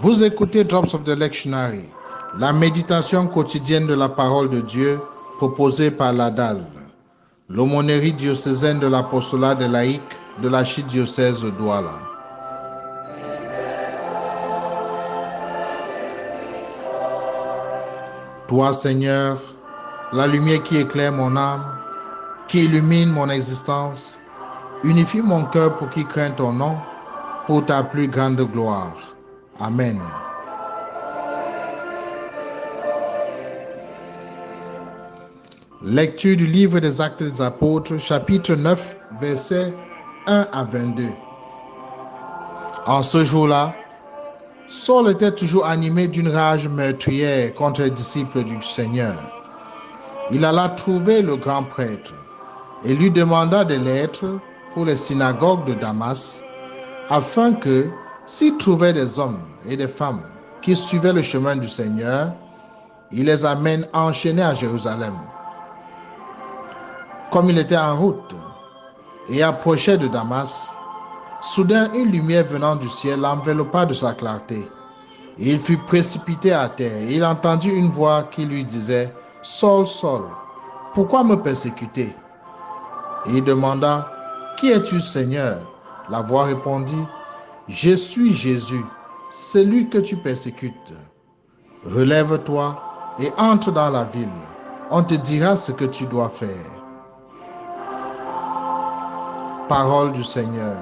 Vous écoutez Drops of the Lectionary, la méditation quotidienne de la parole de Dieu proposée par l'ADAL, l'aumônerie diocésaine de l'apostolat des laïcs de l'archidiocèse de Douala. Toi, Seigneur, la lumière qui éclaire mon âme, qui illumine mon existence, unifie mon cœur pour qu'il craigne ton nom, pour ta plus grande gloire. Amen. Lecture du livre des Actes des Apôtres, chapitre 9, versets 1 à 22. En ce jour-là, Saul était toujours animé d'une rage meurtrière contre les disciples du Seigneur. Il alla trouver le grand prêtre et lui demanda des lettres pour les synagogues de Damas, afin que, s'il trouvait des hommes et des femmes qui suivaient le chemin du Seigneur, il les amène enchaînés à Jérusalem. Comme il était en route et approchait de Damas, soudain une lumière venant du ciel l'enveloppa de sa clarté. Et il fut précipité à terre et il entendit une voix qui lui disait « Saul, Saul, pourquoi me persécuter ?» Et il demanda « Qui es-tu, Seigneur ?» La voix répondit « Je suis Jésus, celui que tu persécutes. Relève-toi et entre dans la ville. On te dira ce que tu dois faire. » Parole du Seigneur.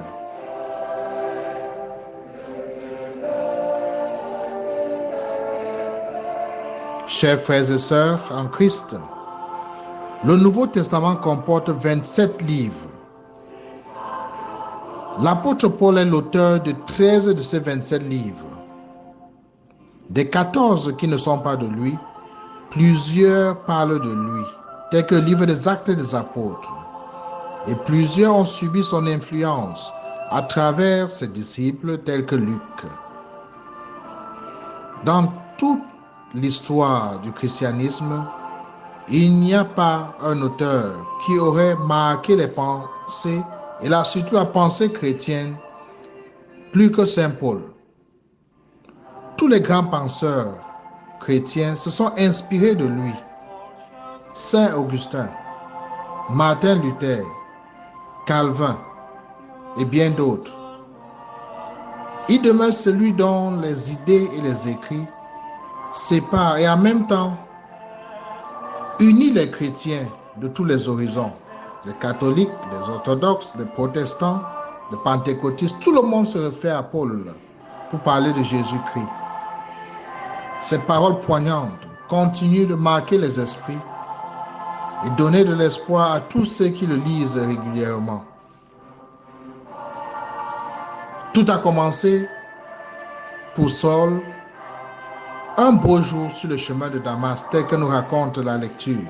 Chers frères et sœurs en Christ, le Nouveau Testament comporte 27 livres. L'apôtre Paul est l'auteur de 13 de ces 27 livres. Des 14 qui ne sont pas de lui, plusieurs parlent de lui, tels que le livre des Actes des Apôtres. Et plusieurs ont subi son influence à travers ses disciples tels que Luc. Dans toute l'histoire du christianisme, il n'y a pas un auteur qui aurait marqué les pensées et surtout la pensée chrétienne plus que Saint Paul. Tous les grands penseurs chrétiens se sont inspirés de lui. Saint Augustin, Martin Luther, Calvin et bien d'autres. Il demeure celui dont les idées et les écrits séparent et en même temps unit les chrétiens de tous les horizons, les catholiques, les orthodoxes, les protestants, les pentecôtistes. Tout le monde se réfère à Paul pour parler de Jésus-Christ. Ces paroles poignantes continuent de marquer les esprits et donner de l'espoir à tous ceux qui le lisent régulièrement. Tout a commencé pour Saul un beau jour sur le chemin de Damas, tel que nous raconte la lecture.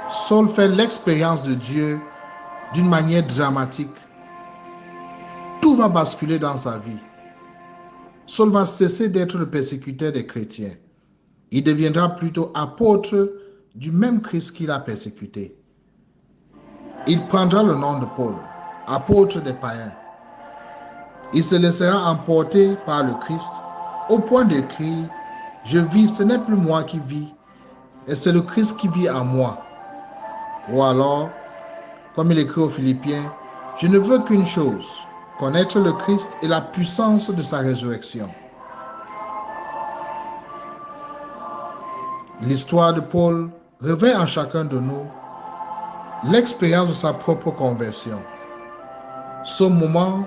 Saul fait l'expérience de Dieu d'une manière dramatique. Tout va basculer dans sa vie. Saul va cesser d'être le persécuteur des chrétiens. Il deviendra plutôt apôtre du même Christ qu'il a persécuté. Il prendra le nom de Paul, apôtre des païens. Il se laissera emporter par le Christ au point de crier « Je vis, ce n'est plus moi qui vis, et c'est le Christ qui vit en moi. » Ou alors, comme il écrit aux Philippiens, « Je ne veux qu'une chose, connaître le Christ et la puissance de sa résurrection. » L'histoire de Paul réveille en chacun de nous l'expérience de sa propre conversion. Ce moment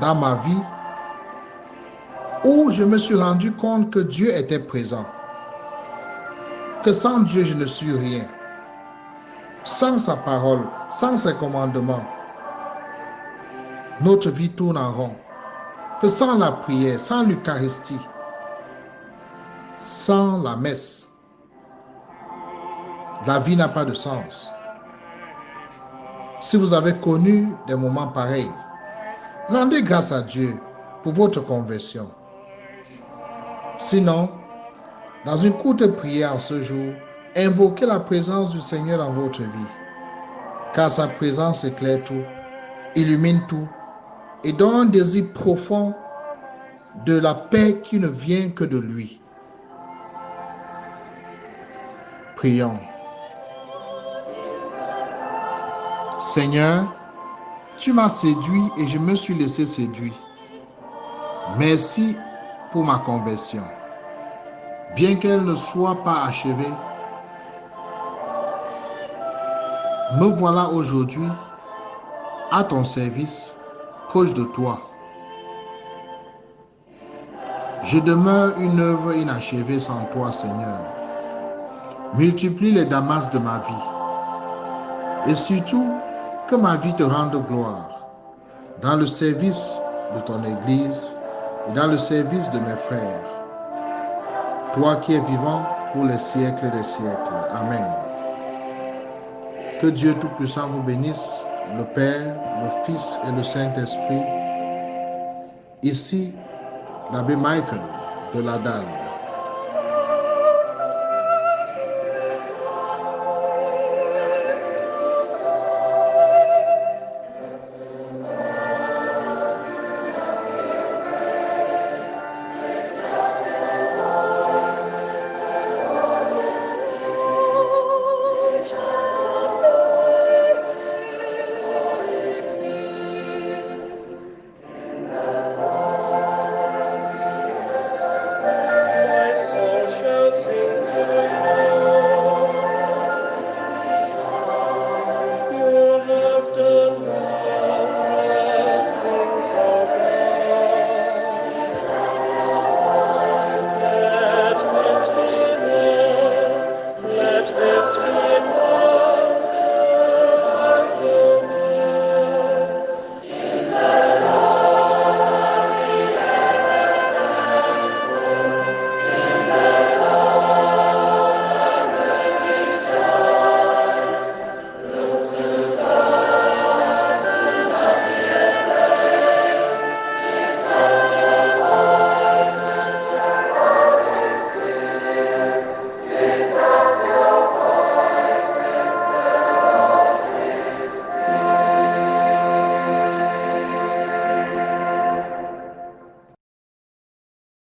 dans ma vie où je me suis rendu compte que Dieu était présent, que sans Dieu je ne suis rien, sans sa parole, sans ses commandements, notre vie tourne en rond, que sans la prière, sans l'Eucharistie, sans la messe, la vie n'a pas de sens. Si vous avez connu des moments pareils, rendez grâce à Dieu pour votre conversion. Sinon, dans une courte prière en ce jour, invoquez la présence du Seigneur dans votre vie, car sa présence éclaire tout, illumine tout et donne un désir profond de la paix qui ne vient que de lui. Prions. Seigneur, tu m'as séduit et je me suis laissé séduire. Merci pour ma conversion. Bien qu'elle ne soit pas achevée, me voilà aujourd'hui à ton service, proche de toi. Je demeure une œuvre inachevée sans toi, Seigneur. Multiplie les damas de ma vie et surtout que ma vie te rende gloire dans le service de ton Église et dans le service de mes frères. Toi qui es vivant pour les siècles des siècles. Amen. Que Dieu Tout-Puissant vous bénisse, le Père, le Fils et le Saint-Esprit. Ici, l'abbé Michael de la Dalle.